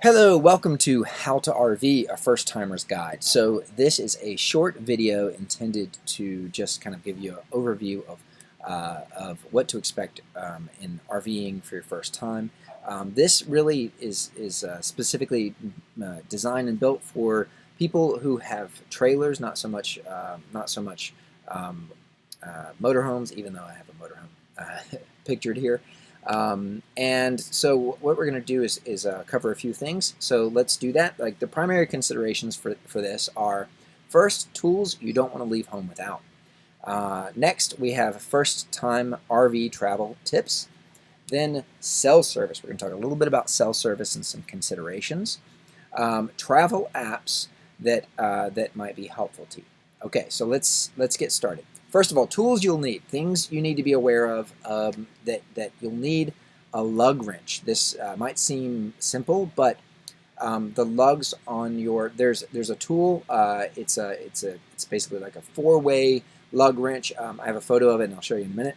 Hello, welcome to How to RV, a First Timer's Guide. So this is a short video intended to just kind of give you an overview of what to expect in RVing for your first time. This really is specifically designed and built for people who have trailers, not so much motorhomes, even though I have a motorhome pictured here. And so what we're going to do is cover a few things. So let's do that. Like the primary considerations for this are, first, tools you don't want to leave home without. Next, we have first time RV travel tips. Then cell service. We're going to talk a little bit about cell service and some considerations. Travel apps that might be helpful to you. Okay, so let's get started. First of all, tools you'll need, things you need to be aware of that you'll need. A lug wrench. This might seem simple, but the lugs on your there's a tool. It's basically like a four-way lug wrench. I have a photo of it, and I'll show you in a minute.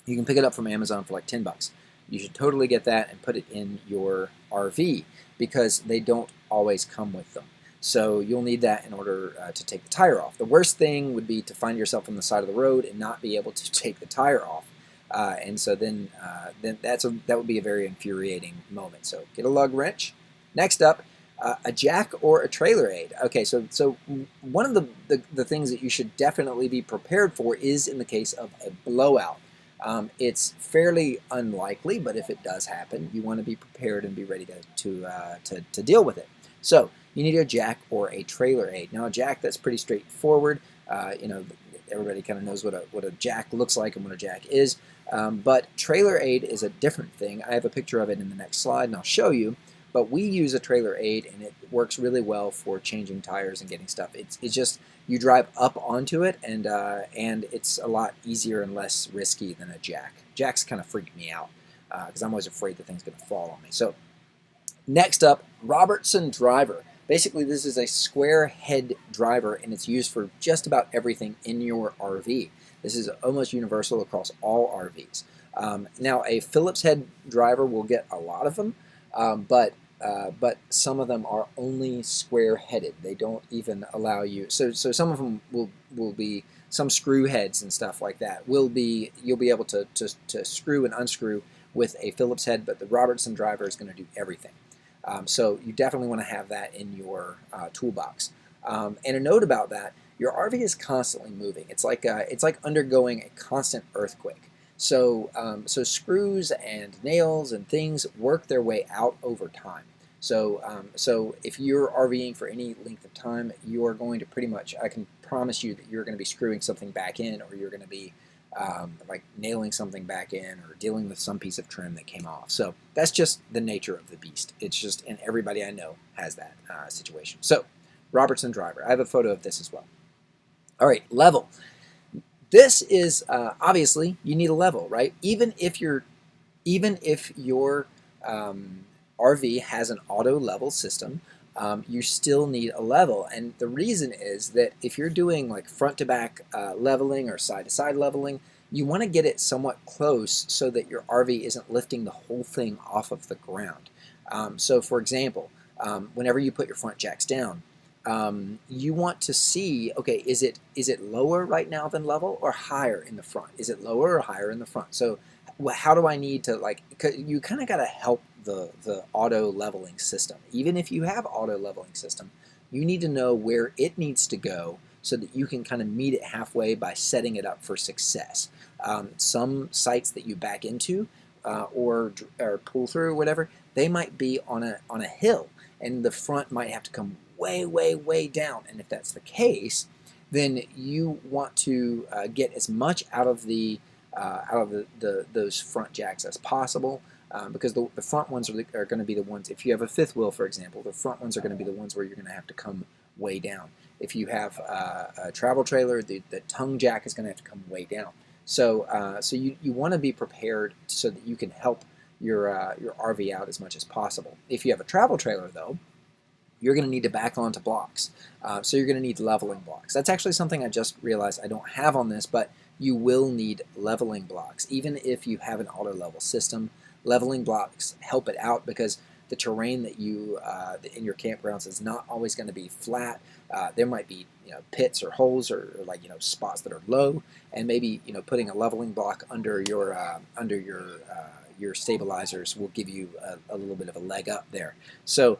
You can pick it up from Amazon for like 10 bucks. You should totally get that and put it in your RV because they don't always come with them. So you'll need that in order to take the tire off. The worst thing would be to find yourself on the side of the road and not be able to take the tire off. And so then that would be a very infuriating moment. So get a lug wrench. Next up, a jack or a trailer aid. Okay, so one of the things that you should definitely be prepared for is in the case of a blowout. It's fairly unlikely, but if it does happen, you want to be prepared and be ready to deal with it. So you need a jack or a trailer aid. Now a jack, that's pretty straightforward. Everybody kind of knows what a jack looks like and what a jack is. But trailer aid is a different thing. I have a picture of it in the next slide and I'll show you. But we use a trailer aid and it works really well for changing tires and getting stuff. It's just you drive up onto it and it's a lot easier and less risky than a jack. Jacks kind of freak me out because I'm always afraid the thing's going to fall on me. So next up, Robertson driver. Basically, this is a square head driver, and it's used for just about everything in your RV. This is almost universal across all RVs. Now, a Phillips head driver will get a lot of them, but some of them are only square-headed. They don't even allow you. So some of them will be some screw heads and stuff like that. You'll be able to screw and unscrew with a Phillips head, but the Robertson driver is going to do everything. So you definitely want to have that in your toolbox. And a note about that: your RV is constantly moving. It's like undergoing a constant earthquake. So screws and nails and things work their way out over time. So if you're RVing for any length of time, you are going to pretty much, I can promise you that you're going to be screwing something back in, or you're going to be like nailing something back in or dealing with some piece of trim that came off. So that's just the nature of the beast. It's just, and everybody I know has that situation. So Robertson driver, I have a photo of this as well. All right, level. This is obviously you need a level, right? Even if your RV has an auto level system, you still need a level. And the reason is that if you're doing like front to back leveling or side to side leveling, you want to get it somewhat close so that your RV isn't lifting the whole thing off of the ground. So for example, whenever you put your front jacks down, you want to see, okay, is it lower right now than level or higher in the front? Is it lower or higher in the front? So how do I need to, like, you kind of got to help the auto leveling system. Even if you have auto leveling system, you need to know where it needs to go so that you can kind of meet it halfway by setting it up for success. Some sites that you back into or pull through or whatever, they might be on a hill, and the front might have to come way down. And if that's the case, then you want to get as much out of those front jacks as possible. Because the front ones are going to be the ones, if you have a fifth wheel, for example, the front ones are going to be the ones where you're going to have to come way down. If you have a travel trailer, the tongue jack is going to have to come way down. So you want to be prepared so that you can help your RV out as much as possible. If you have a travel trailer, though, you're going to need to back onto blocks. So you're going to need leveling blocks. That's actually something I just realized I don't have on this, but you will need leveling blocks. Even if you have an auto level system, leveling blocks help it out because the terrain that you in your campgrounds is not always going to be flat. There might be pits or holes or like spots that are low, and maybe putting a leveling block under your stabilizers will give you a little bit of a leg up there. So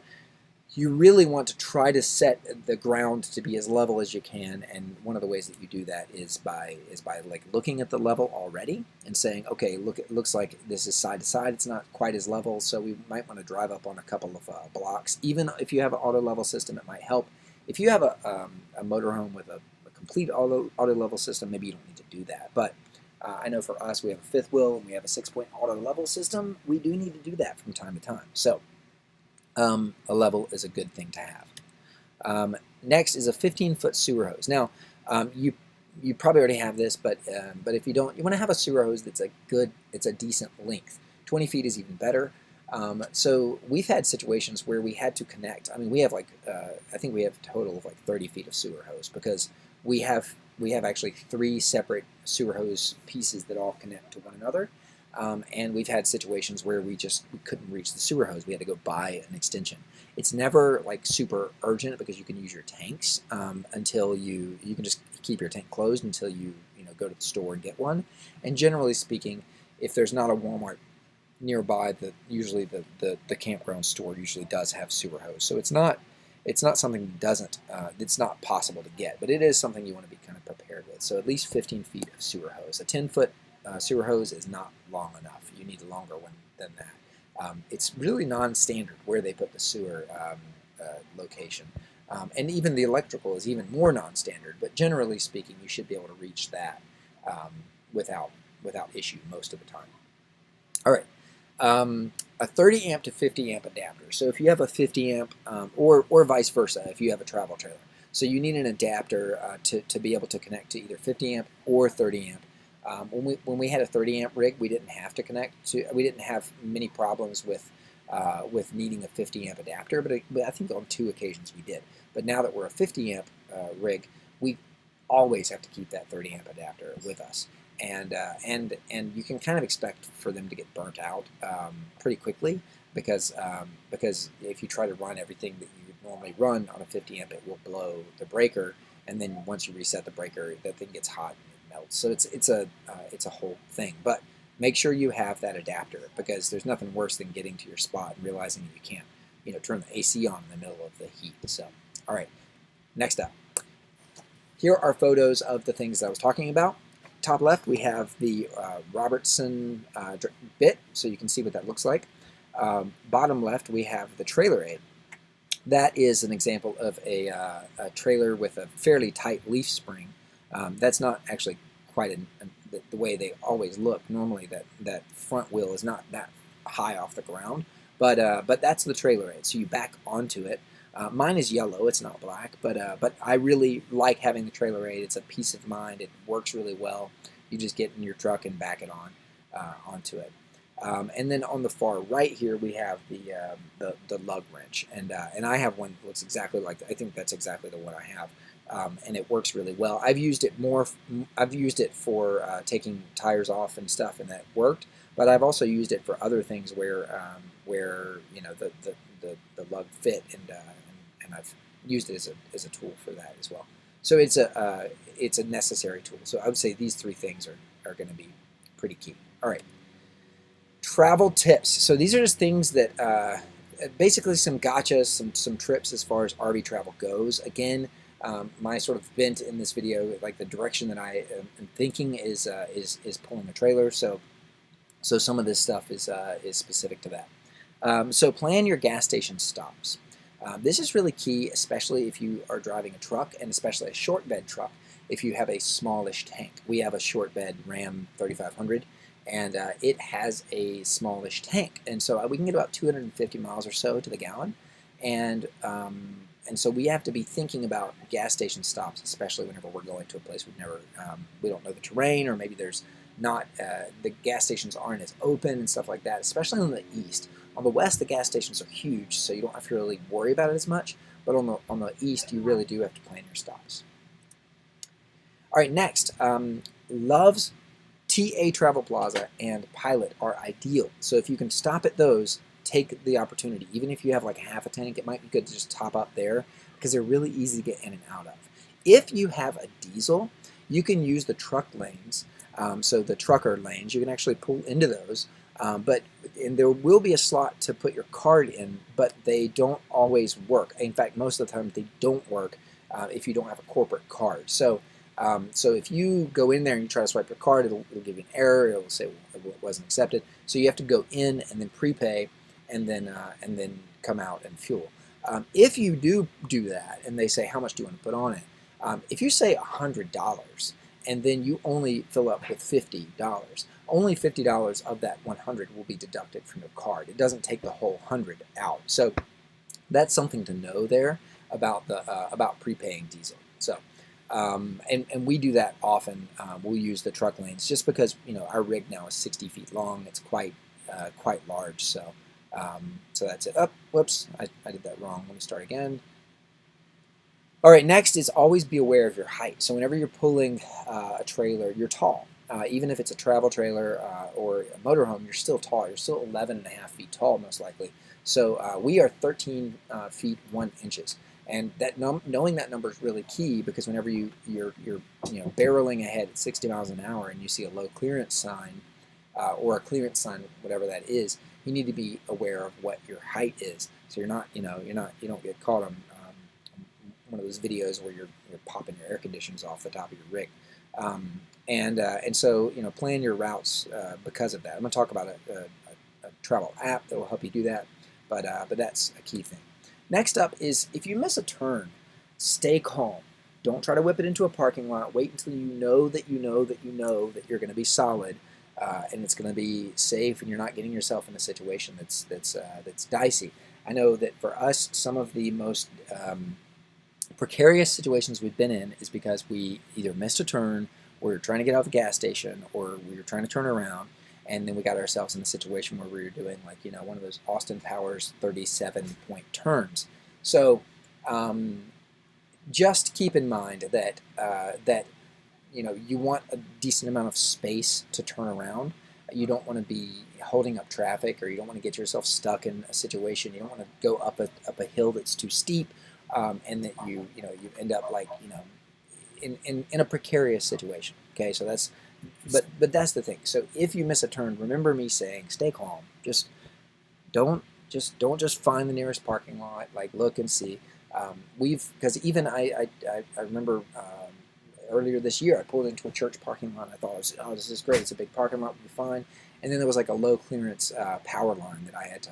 you really want to try to set the ground to be as level as you can, and one of the ways that you do that is by like looking at the level already and saying, okay, look, it looks like this is side to side. It's not quite as level, so we might want to drive up on a couple of blocks. Even if you have an auto level system, it might help. If you have a motorhome with a complete auto level system, maybe you don't need to do that. But I know for us, we have a fifth wheel and we have a 6-point auto level system. We do need to do that from time to time. So a level is a good thing to have. Next is a 15-foot sewer hose. Now, you probably already have this, but if you don't, you want to have a sewer hose that's it's a decent length. 20 feet is even better. So we've had situations where we had to connect. I mean, we have I think we have a total of like 30 feet of sewer hose, because we have actually 3 separate sewer hose pieces that all connect to one another. And we've had situations where we couldn't reach the sewer hose. We had to go buy an extension. It's never like super urgent, because you can use your tanks until you can just keep your tank closed until you go to the store and get one. And generally speaking, if there's not a Walmart nearby, usually the campground store usually does have sewer hose. So it's not something that's not possible to get, but it is something you want to be kind of prepared with. So at least 15 feet of sewer hose. A 10-foot sewer hose is not long enough. You need a longer one than that. It's really non-standard where they put the sewer location. And even the electrical is even more non-standard, but generally speaking, you should be able to reach that without issue most of the time. All right. A 30 amp to 50 amp adapter. So if you have a 50 amp or vice versa, if you have a travel trailer. So you need an adapter to be able to connect to either 50 amp or 30 amp. When we had a 30 amp rig, we didn't have to connect to. We didn't have many problems with needing a 50 amp adapter, but I think on 2 occasions we did. But now that we're a 50 amp rig, we always have to keep that 30 amp adapter with us, and you can kind of expect for them to get burnt out pretty quickly, because if you try to run everything that you would normally run on a 50 amp, it will blow the breaker, and then once you reset the breaker, that thing gets hot. So it's a whole thing, but make sure you have that adapter, because there's nothing worse than getting to your spot and realizing that you can't turn the AC on in the middle of the heat. So all right, next up, here are photos of the things that I was talking about. Top left, we have the Robertson bit, so you can see what that looks like. Bottom left, we have the trailer aid. That is an example of a trailer with a fairly tight leaf spring. That's not actually quite the way they always look. Normally that front wheel is not that high off the ground, but that's the trailer aid. So you back onto it. Mine is yellow, it's not black, but I really like having the trailer aid. It's a peace of mind. It works really well. You just get in your truck and back it onto it. And then on the far right here, we have the lug wrench, and I have one that looks exactly like that. I think that's exactly the one I have. And it works really well. I've used it for taking tires off and stuff, and that worked. But I've also used it for other things where the lug fit, and I've used it as a tool for that as well. So it's a necessary tool. So I would say these 3 things are going to be pretty key. All right. Travel tips. So these are just things that basically some gotchas, some trips as far as RV travel goes. Again. My sort of bent in this video, like the direction that I am thinking, is pulling a trailer. So some of this stuff is specific to that. So plan your gas station stops. This is really key, especially if you are driving a truck, and especially a short bed truck. If you have a smallish tank, we have a short bed Ram 3500, and it has a smallish tank, and so we can get about 250 miles or so to the gallon, and so we have to be thinking about gas station stops, especially whenever we're going to a place we don't know the terrain, or maybe there's not the gas stations aren't as open and stuff like that. Especially on the east. On the west, the gas stations are huge, so you don't have to really worry about it as much. But on the east, you really do have to plan your stops. All right, next, Love's TA Travel Plaza and Pilot are ideal. So if you can stop at those, take the opportunity. Even if you have like half a tank, it might be good to just top up there because they're really easy to get in and out of. If you have a diesel, you can use the truck lanes. So the trucker lanes, you can actually pull into those. And there will be a slot to put your card in, but they don't always work. In fact, most of the time they don't work if you don't have a corporate card. So if you go in there and you try to swipe your card, it'll give you an error. It'll say it wasn't accepted. So you have to go in and then prepay, and then come out and fuel. If you do that, and they say how much do you want to put on it, if you say $100 and then you only fill up with $50, only $50 of that 100 will be deducted from your card. It doesn't take the whole 100 out. So that's something to know there about prepaying diesel. So and we do that often. We'll use the truck lanes just because our rig now is 60 feet long. It's quite large. So that's it. Oh, whoops, I did that wrong. Let me start again. All right, next is always be aware of your height. So whenever you're pulling a trailer, you're tall. Even if it's a travel trailer or a motorhome, you're still tall. You're still 11 and a half feet tall, most likely. So we are 13 feet 1 inches. And that knowing that number is really key, because whenever you're barreling ahead at 60 miles an hour and you see a low clearance sign or a clearance sign, whatever that is, you need to be aware of what your height is. So you don't get caught on one of those videos where you're popping your air conditioners off the top of your rig. And so plan your routes because of that. I'm going to talk about a travel app that will help you do that, but that's a key thing. Next up is, if you miss a turn, stay calm. Don't try to whip it into a parking lot. Wait until you know that you're going to be solid and it's going to be safe, and you're not getting yourself in a situation that's dicey. I know that for us, some of the most precarious situations we've been in is because we either missed a turn, or we were trying to get out of the gas station, or we were trying to turn around, and then we got ourselves in a situation where we were doing one of those Austin Powers 37-point turns. So just keep in mind that you want a decent amount of space to turn around. You don't want to be holding up traffic, or you don't want to get yourself stuck in a situation. You don't want to go up a hill that's too steep, and that you end up in a precarious situation. Okay, so that's that's the thing. So if you miss a turn, remember me saying, stay calm. Don't just find the nearest parking lot. Look and see. Because even I remember earlier this year, I pulled into a church parking lot. I thought, oh, this is great. It's a big parking lot. We'll be fine. And then there was a low clearance power line that I had to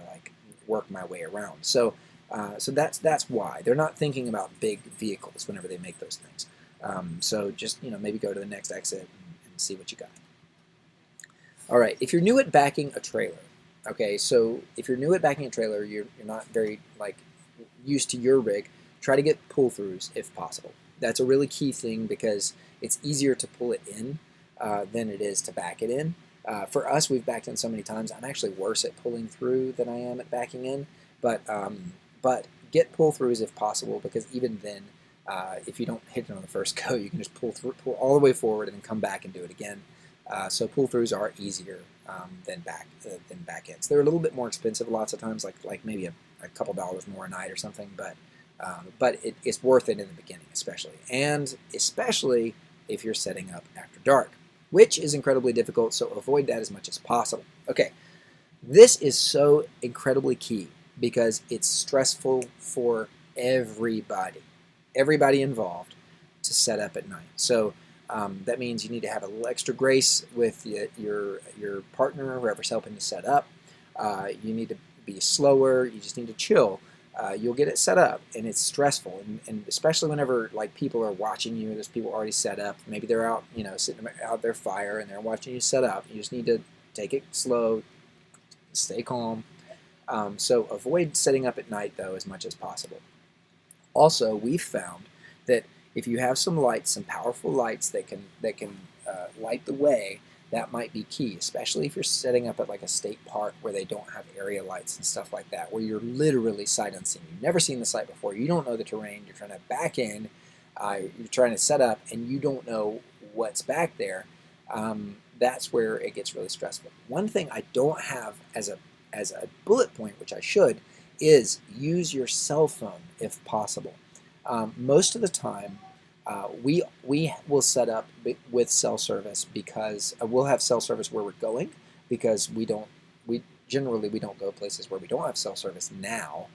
work my way around. So that's why they're not thinking about big vehicles whenever they make those things. So just maybe go to the next exit and see what you got. All right, if you're new at backing a trailer, okay, so if you're new at backing a trailer, you're not very used to your rig, try to get pull-throughs if possible. That's a really key thing, because it's easier to pull it in than it is to back it in. For us, we've backed in so many times. I'm actually worse at pulling through than I am at backing in, but get pull-throughs if possible, because even then, if you don't hit it on the first go, you can just pull all the way forward and then come back and do it again. So pull-throughs are easier than back ends. They're a little bit more expensive lots of times, like maybe a couple dollars more a night or something, but it's worth it in the beginning, especially if you're setting up after dark, which is incredibly difficult. So avoid that as much as possible. Okay, this is so incredibly key because it's stressful for everybody involved to set up at night. So that means you need to have a little extra grace with your partner, whoever's helping you set up. You need to be slower. You just need to chill. You'll get it set up, and it's stressful, and especially whenever people are watching you. There's people already set up. Maybe they're out, sitting out their fire, and they're watching you set up. You just need to take it slow, stay calm. So avoid setting up at night though as much as possible. Also, we've found that if you have some lights, some powerful lights that can light the way, that might be key, especially if you're setting up at a state park where they don't have area lights and stuff like that, where you're literally sight unseen. You've never seen the site before. You don't know the terrain. You're trying to back in. You're trying to set up, and you don't know what's back there. That's where it gets really stressful. One thing I don't have as as a bullet point, which I should, is use your cell phone if possible. Most of the time, we will set up with cell service because we'll have cell service where we're going, because we generally don't go places where we don't have cell service now.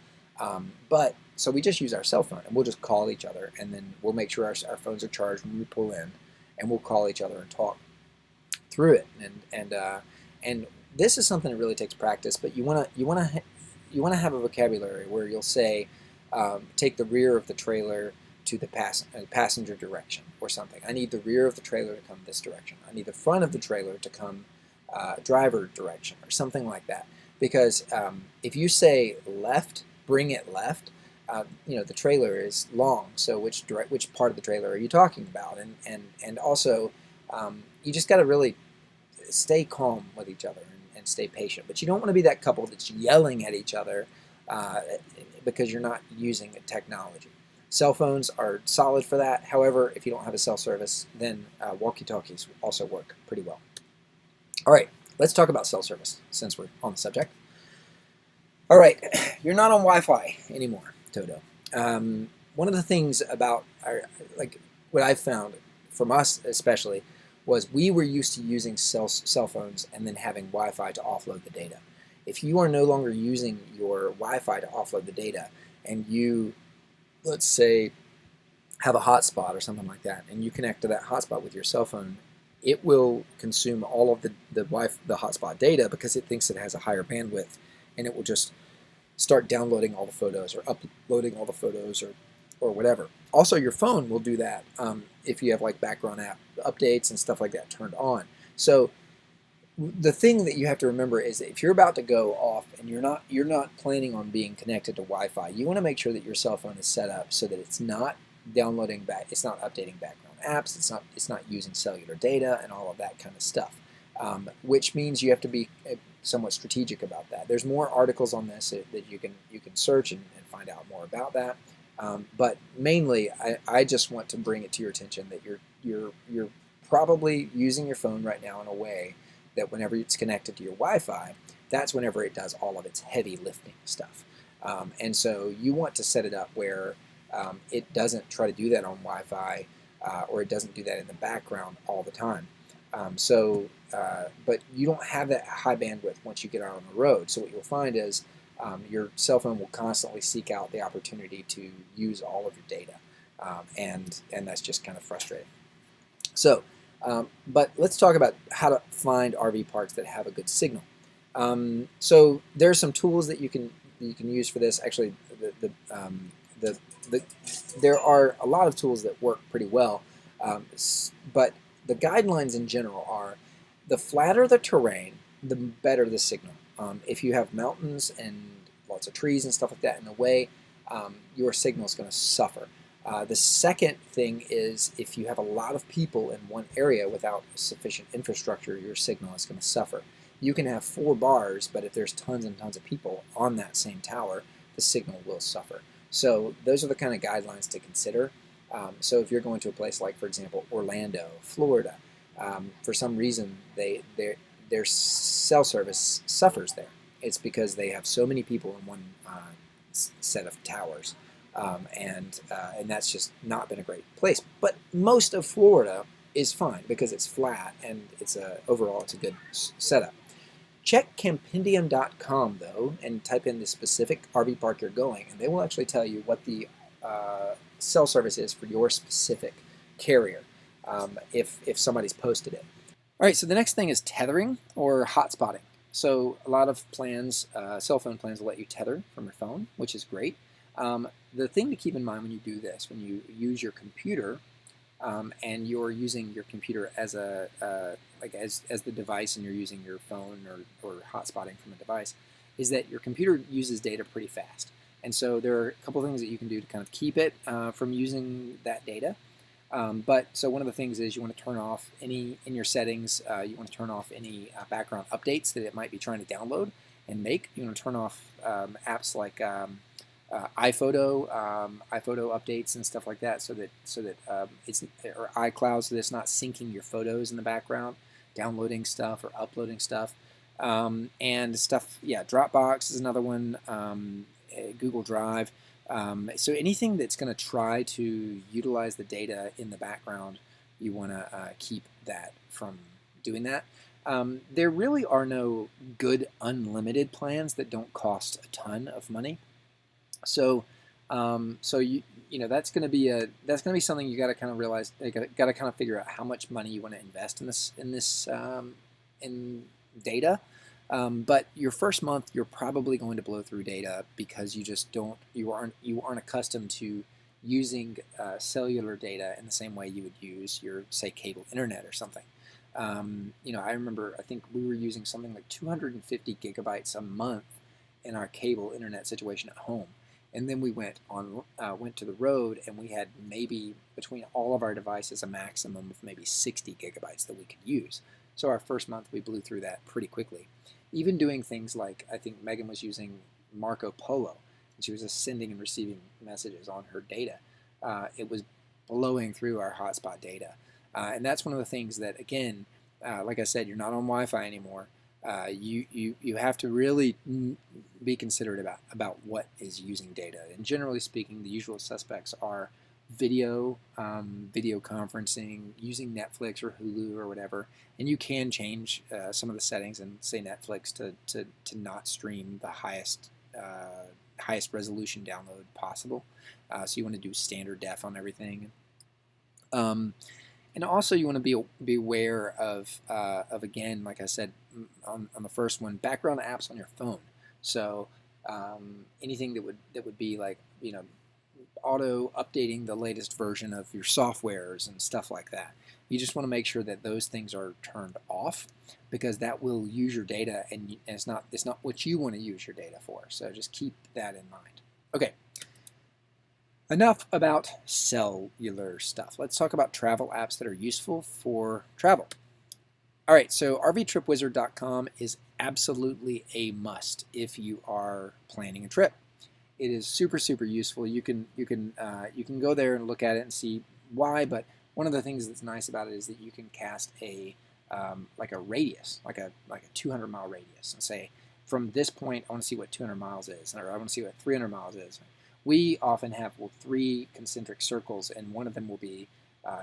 But so we just use our cell phone, and we'll just call each other, and then we'll make sure our phones are charged when we pull in, and we'll call each other and talk through it. And this is something that really takes practice. But you want to have a vocabulary where you'll say, take the rear of the trailer to the passenger direction or something. I need the rear of the trailer to come this direction. I need the front of the trailer to come driver direction, or something like that. Because if you say left, bring it left, the trailer is long, so which part of the trailer are you talking about? And also, you just got to really stay calm with each other and stay patient. But you don't want to be that couple that's yelling at each other because you're not using technology. Cell phones are solid for that. However, if you don't have a cell service, then walkie-talkies also work pretty well. All right, let's talk about cell service since we're on the subject. All right, you're not on Wi-Fi anymore, Toto. One of the things about what I've found from us especially was we were used to using cell phones and then having Wi-Fi to offload the data. If you are no longer using your Wi-Fi to offload the data, and you, let's say, have a hotspot or something like that, and you connect to that hotspot with your cell phone, it will consume all of the hotspot data because it thinks it has a higher bandwidth, and it will just start downloading all the photos or uploading all the photos or whatever. Also, your phone will do that if you have like background app updates and stuff like that turned on. So the thing that you have to remember is that if you're about to go off and you're not planning on being connected to Wi-Fi, you want to make sure that your cell phone is set up so that it's not downloading it's not updating background apps, it's not using cellular data and all of that kind of stuff. Which means you have to be somewhat strategic about that. There's more articles on this that you can search and find out more about that. But mainly, I just want to bring it to your attention that you're probably using your phone right now in a way that whenever it's connected to your Wi-Fi, that's whenever it does all of its heavy lifting stuff. And so you want to set it up where it doesn't try to do that on Wi-Fi, or it doesn't do that in the background all the time. But you don't have that high bandwidth once you get out on the road. So what you'll find is your cell phone will constantly seek out the opportunity to use all of your data, and that's just kind of frustrating. So, but let's talk about how to find RV parks that have a good signal. So there are some tools that you can use for this. Actually, there are a lot of tools that work pretty well, but the guidelines in general are the flatter the terrain, the better the signal. If you have mountains and lots of trees and stuff like that in the way, your signal is going to suffer. The second thing is if you have a lot of people in one area without sufficient infrastructure, your signal is going to suffer. You can have 4 bars, but if there's tons and tons of people on that same tower, the signal will suffer. So those are the kind of guidelines to consider. So if you're going to a place like, for example, Orlando, Florida, for some reason their cell service suffers there. It's because they have so many people in one set of towers, and that's just not been a great place. But most of Florida is fine because it's flat and overall it's a good setup. Check campendium.com though and type in the specific RV park you're going, and they will actually tell you what the cell service is for your specific carrier if somebody's posted it. All right, so the next thing is tethering or hotspotting. So a lot of plans, cell phone plans, will let you tether from your phone, which is great. The thing to keep in mind when you do this, when you use your computer and you're using your computer as as the device, and you're using your phone or hotspotting from a device, is that your computer uses data pretty fast. And so there are a couple things that you can do to kind of keep it from using that data. So one of the things is you want to turn off any, in your settings, you want to turn off any background updates that it might be trying to download and make. You want to turn off apps like iPhoto updates and stuff like that, so that it's, or iCloud, so that it's not syncing your photos in the background, downloading stuff or uploading stuff. And stuff, yeah, Dropbox is another one, Google Drive. So anything that's going to try to utilize the data in the background, you want to keep that from doing that. There really are no good unlimited plans that don't cost a ton of money. So, you know that's going to be something you got to kind of realize. You got to kind of figure out how much money you want to invest in data. But your first month, you're probably going to blow through data because you aren't accustomed to using cellular data in the same way you would use your, say, cable internet or something. You know, I remember, I think we were using something like 250 gigabytes a month in our cable internet situation at home. And then we went to the road, and we had maybe between all of our devices a maximum of maybe 60 gigabytes that we could use. So our first month we blew through that pretty quickly. Even doing things like, I think Megan was using Marco Polo, and she was just sending and receiving messages on her data. It was blowing through our hotspot data. And that's one of the things that, again, like I said, you're not on Wi-Fi anymore. You have to really be considerate about what is using data. And generally speaking, the usual suspects are video conferencing, using Netflix or Hulu or whatever. And you can change some of the settings and say Netflix to not stream the highest resolution download possible. So you want to do standard def on everything. And also you want to be aware of again, like I said on the first one, background apps on your phone. So anything that would be like, you know, auto updating the latest version of your softwares and stuff like that. You just want to make sure that those things are turned off, because that will use your data, and it's not what you want to use your data for. So just keep that in mind. Okay. Enough about cellular stuff. Let's talk about travel apps that are useful for travel. All right, so rvtripwizard.com is absolutely a must if you are planning a trip. It is super useful. You can go there and look at it and see why. But one of the things that's nice about it is that you can cast like a radius, like a 200-mile radius, and say, from this point, I want to see what 200 miles is, or I want to see what 300 miles is. We often have 3 concentric circles, and one of them will be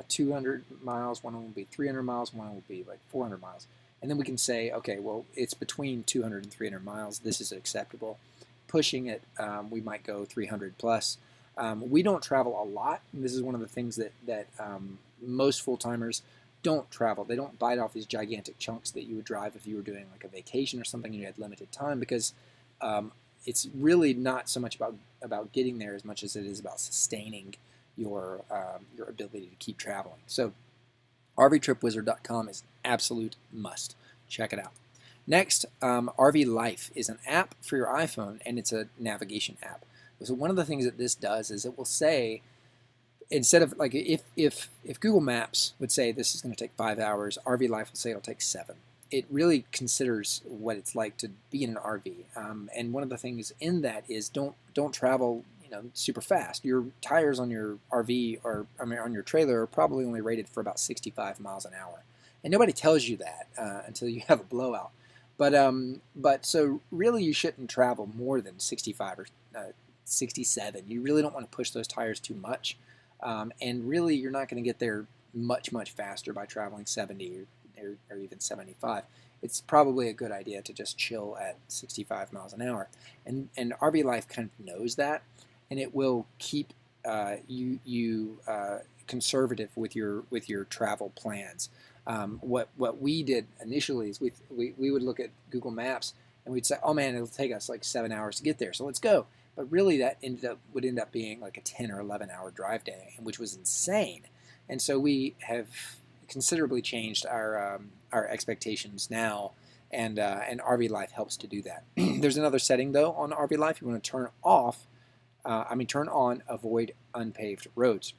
200 miles, one will be 300 miles, one will be like 400 miles. And then we can say, okay, well, it's between 200 and 300 miles. This is acceptable. Pushing it, we might go 300 plus. We don't travel a lot. And this is one of the things that most full-timers don't travel. They don't bite off these gigantic chunks that you would drive if you were doing like a vacation or something and you had limited time, because it's really not so much about getting there as much as it is about sustaining your ability to keep traveling. So rvtripwizard.com is an absolute must. Check it out. Next, RV Life is an app for your iPhone, and it's a navigation app. So one of the things that this does is it will say, instead of like if Google Maps would say this is going to take 5 hours, RV Life will say it'll take 7. It really considers what it's like to be in an RV, and one of the things in that is don't travel, you know, super fast. Your tires on your RV or on your trailer are probably only rated for about 65 miles an hour, and nobody tells you that until you have a blowout. But so really you shouldn't travel more than 65 or 67. You really don't want to push those tires too much, and really you're not going to get there much faster by traveling 70 or even 75. It's probably a good idea to just chill at 65 miles an hour. And RV Life kind of knows that, and it will keep you conservative with your travel plans. What we did initially is we would look at Google Maps and we'd say, oh man, it'll take us like 7 hours to get there, so let's go. But really that would end up being like a 10 or 11 hour drive day, which was insane. And so we have considerably changed our expectations now, and RV Life helps to do that. There's another setting though on RV Life. You want to turn on avoid unpaved roads,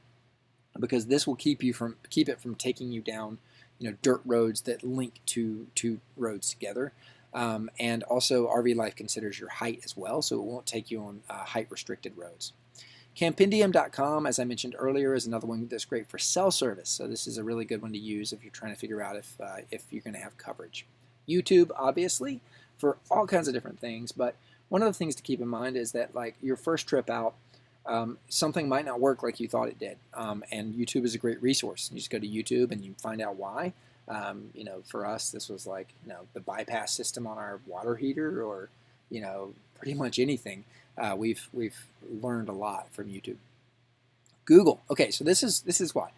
because this will keep it from taking you down, you know, dirt roads that link two roads together. And also RV Life considers your height as well, so it won't take you on height restricted roads. Campendium.com, as I mentioned earlier, is another one that's great for cell service. So this is a really good one to use if you're trying to figure out if you're going to have coverage. YouTube, obviously, for all kinds of different things. But one of the things to keep in mind is that, like, your first trip out, something might not work like you thought it did. And YouTube is a great resource. You just go to YouTube and you find out why. For us, this was like, the bypass system on our water heater, or, pretty much anything. We've learned a lot from YouTube. Google. Okay, so this is why.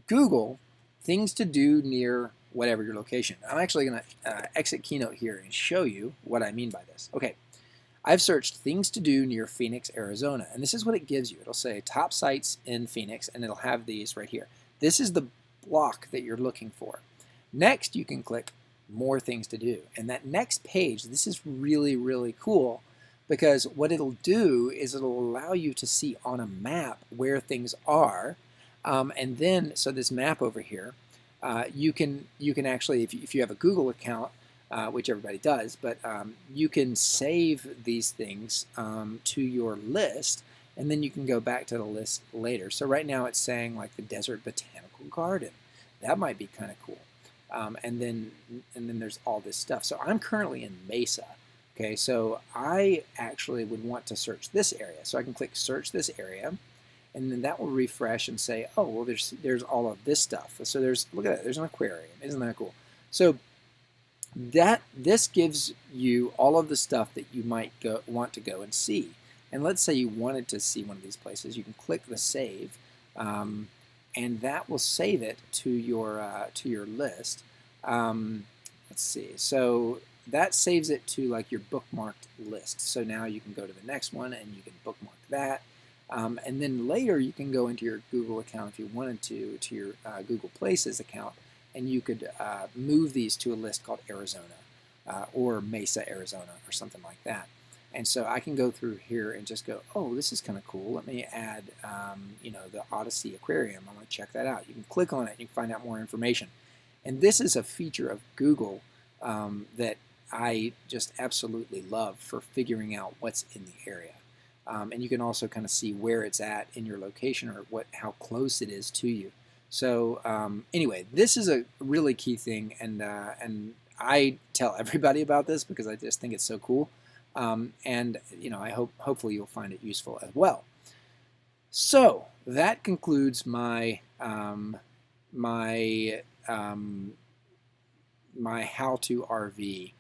Google things to do near whatever your location. I'm actually going to exit Keynote here and show you what I mean by this. Okay, I've searched things to do near Phoenix, Arizona, and this is what it gives you. It'll say top sites in Phoenix, and it'll have these right here. This is the block that you're looking for. Next, you can click more things to do, and that next page, this is really, really cool, because what it'll do is it'll allow you to see on a map where things are, and then, so this map over here, you can actually, if you have a Google account, which everybody does, but you can save these things to your list, and then you can go back to the list later. So right now it's saying like the Desert Botanical Garden. That might be kind of cool. And then there's all this stuff. So I'm currently in Mesa. Okay, so I actually would want to search this area. So I can click search this area, and then that will refresh and say, oh, well, there's all of this stuff. So look at that, there's an aquarium. Isn't that cool? So this gives you all of the stuff that you might want to go and see. And let's say you wanted to see one of these places, you can click the save, and that will save it to your list. Let's see. So that saves it to like your bookmarked list. So now you can go to the next one and you can bookmark that. And then later you can go into your Google account if you wanted to your Google Places account, and you could move these to a list called Arizona or Mesa, Arizona, or something like that. And so I can go through here and just go, oh, this is kind of cool. Let me add, the Odyssey Aquarium. I want to check that out. You can click on it. You can find out more information. And this is a feature of Google that I just absolutely love for figuring out what's in the area. And you can also kind of see where it's at in your location, or how close it is to you. So anyway, this is a really key thing, and I tell everybody about this because I just think it's so cool. And I hopefully you'll find it useful as well. So that concludes my my how-to RV.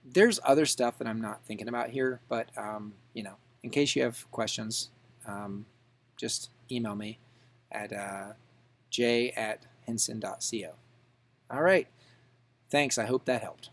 There's other stuff that I'm not thinking about here, but in case you have questions, just email me at j@henson.co. All right, thanks. I hope that helped.